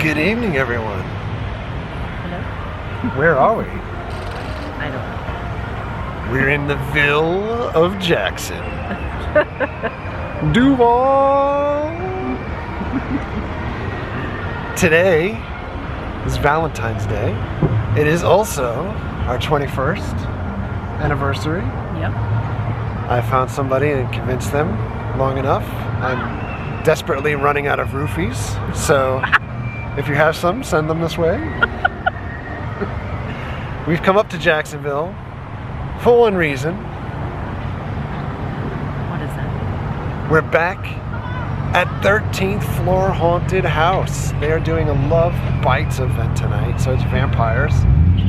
Good evening, everyone. Hello? Where are we? I don't know. We're in the Ville of Jackson. Duval! Today is Valentine's Day. It is also our 21st anniversary. Yep. I found somebody and convinced them long enough. I'm desperately running out of roofies, so if you have some, send them this way. We've come up to Jacksonville for one reason. What is that? We're back at 13th Floor Haunted House. They are doing a Love Bites event tonight, so it's vampires.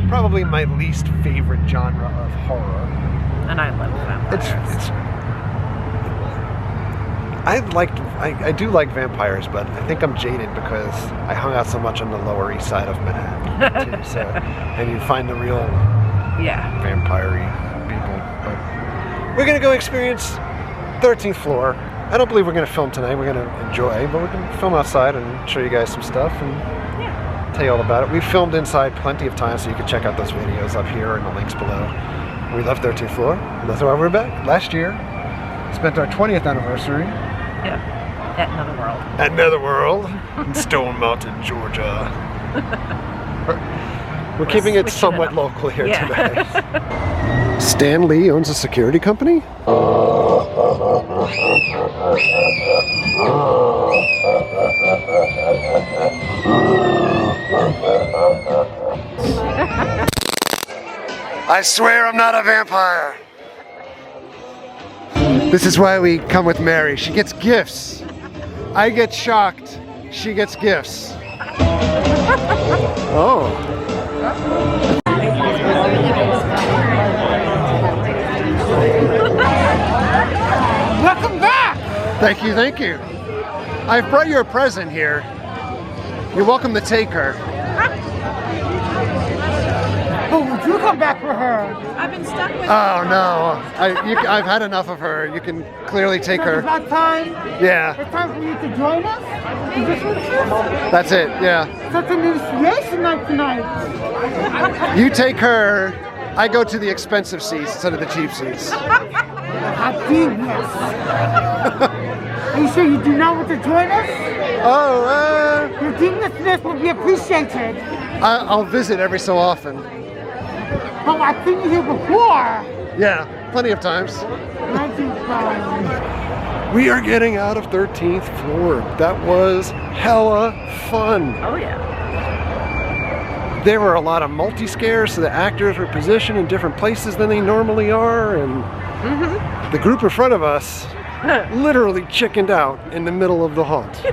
Probably my least favorite genre of horror. And I love vampires. I do like vampires, but I think I'm jaded because I hung out so much on the Lower East Side of Manhattan too. So, and you find the real vampire-y people. But we're gonna go experience 13th floor. I don't believe we're gonna film tonight. We're gonna enjoy, but we're gonna film outside and show you guys some stuff and tell you all about it. We've filmed inside plenty of times, so you can check out those videos up here and the links below. We love 13th floor. And that's why we're back. Last year, spent our 20th anniversary. Yeah, at Netherworld. At Netherworld in Stone Mountain, Georgia. We're keeping it somewhat local here today. Stan Lee owns a security company? I swear I'm not a vampire. This is why we come with Mary. She gets gifts. I get shocked. She gets gifts. Oh. Welcome back! Thank you, thank you. I've brought you a present here. You're welcome to take her. Oh, would you come back for her? I've been stuck with Oh no, I've had enough of her. You can clearly take It's her. about time. Yeah, It's time for you to join us. Is this what it is? that's it, yeah. Such an initiation night tonight. You take her, I go to the expensive seats instead of the cheap seats. How genius. Are you sure you do not want to join us? Oh, Your geniusness will be appreciated. I'll visit every so often. Oh, I've seen you here before. Yeah, plenty of times. Thank you, fun. We are getting out of 13th floor. That was hella fun. Oh yeah. There were a lot of multi-scares, so the actors were positioned in different places than they normally are, and the group in front of us literally chickened out in the middle of the haunt.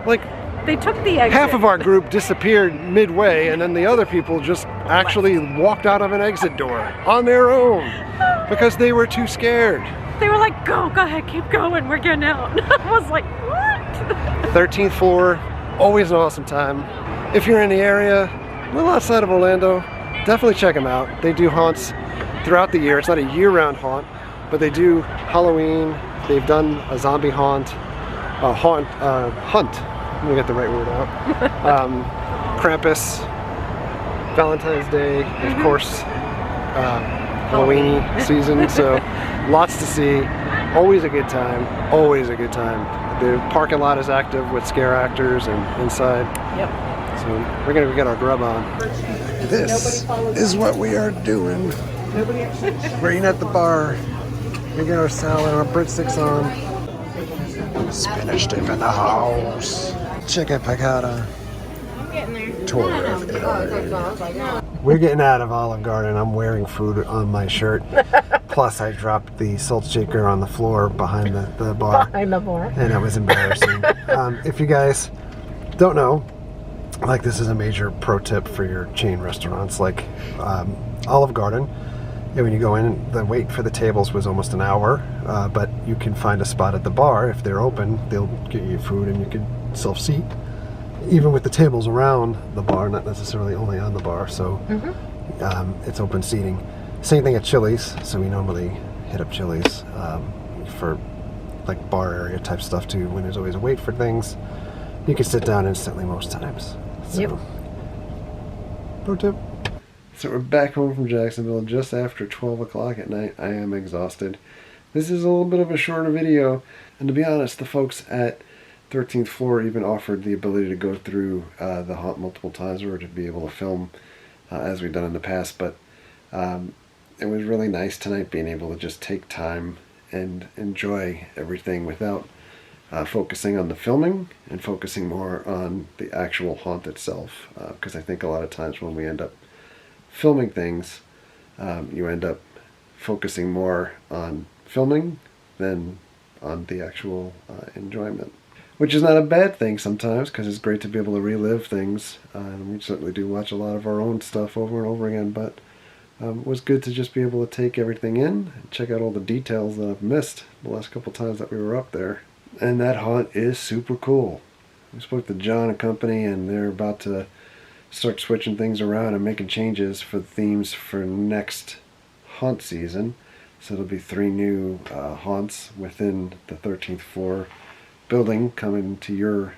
Like, They took the exit. half of our group disappeared midway, and then the other people just actually walked out of an exit door on their own because they were too scared. They were like, go ahead, keep going, we're getting out. I was like, what? 13th floor, always an awesome time. If you're in the area, a little outside of Orlando, definitely check them out. They do haunts throughout the year. It's not a year-round haunt, but they do Halloween. They've done a zombie haunt, hunt. Let me get the right word out. Krampus, Valentine's Day, of course, Halloween season. So lots to see. Always a good time. Always a good time. The parking lot is active with scare actors and inside. Yep. So we're gonna get our grub on. This is what we are doing. We're eating at the bar. We get our salad, our breadsticks on. Spinach dip in the house. Chicken piccata. I'm getting there. Tour of Italy. We're getting out of Olive Garden. I'm wearing food on my shirt. Plus, I dropped the salt shaker on the floor behind the bar. Behind the bar. And it was embarrassing. If you guys don't know, like, this is a major pro tip for your chain restaurants, like Olive Garden. And when you go in, the wait for the tables was almost an hour, but you can find a spot at the bar. If they're open, they'll get you food and you can self-seat. Even with the tables around the bar, not necessarily only on the bar, so it's open seating. Same thing at Chili's, so we normally hit up Chili's for like bar area type stuff too, when there's always a wait for things. You can sit down instantly most times. Yep. Pro tip. So we're back home from Jacksonville just after 12 o'clock at night. I am exhausted. This is a little bit of a shorter video, and to be honest, the folks at 13th Floor even offered the ability to go through the haunt multiple times or to be able to film as we've done in the past, but it was really nice tonight being able to just take time and enjoy everything without focusing on the filming and focusing more on the actual haunt itself, because I think a lot of times when we end up filming things, you end up focusing more on filming than on the actual enjoyment, which is not a bad thing sometimes, because it's great to be able to relive things, and we certainly do watch a lot of our own stuff over and over again, but it was good to just be able to take everything in and check out all the details that I've missed the last couple times that we were up there. And that haunt is super cool. We spoke to John and company, and they're about to start switching things around and making changes for the themes for next haunt season. So there'll be 3 new haunts within the 13th Floor building coming to your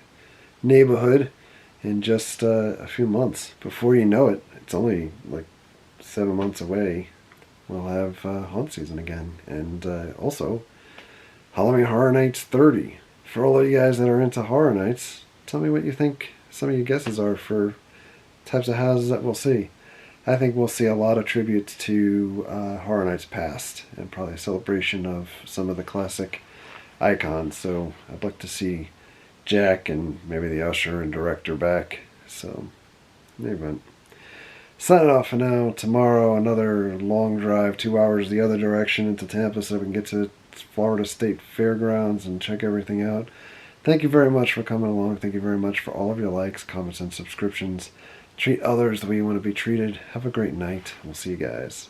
neighborhood in just a few months. Before you know it, it's only like 7 months away, we'll have haunt season again. And also Halloween Horror Nights 30. For all of you guys that are into Horror Nights, tell me what you think some of your guesses are for types of houses that we'll see. I think we'll see a lot of tributes to Horror Nights past, and probably a celebration of some of the classic icons. So I'd like to see Jack and maybe the usher and director back. So maybe. Signing off for now. Tomorrow, another long drive, 2 hours the other direction into Tampa so we can get to Florida State Fairgrounds and check everything out. Thank you very much for coming along. Thank you very much for all of your likes, comments, and subscriptions. Treat others the way you want to be treated. Have a great night. We'll see you guys.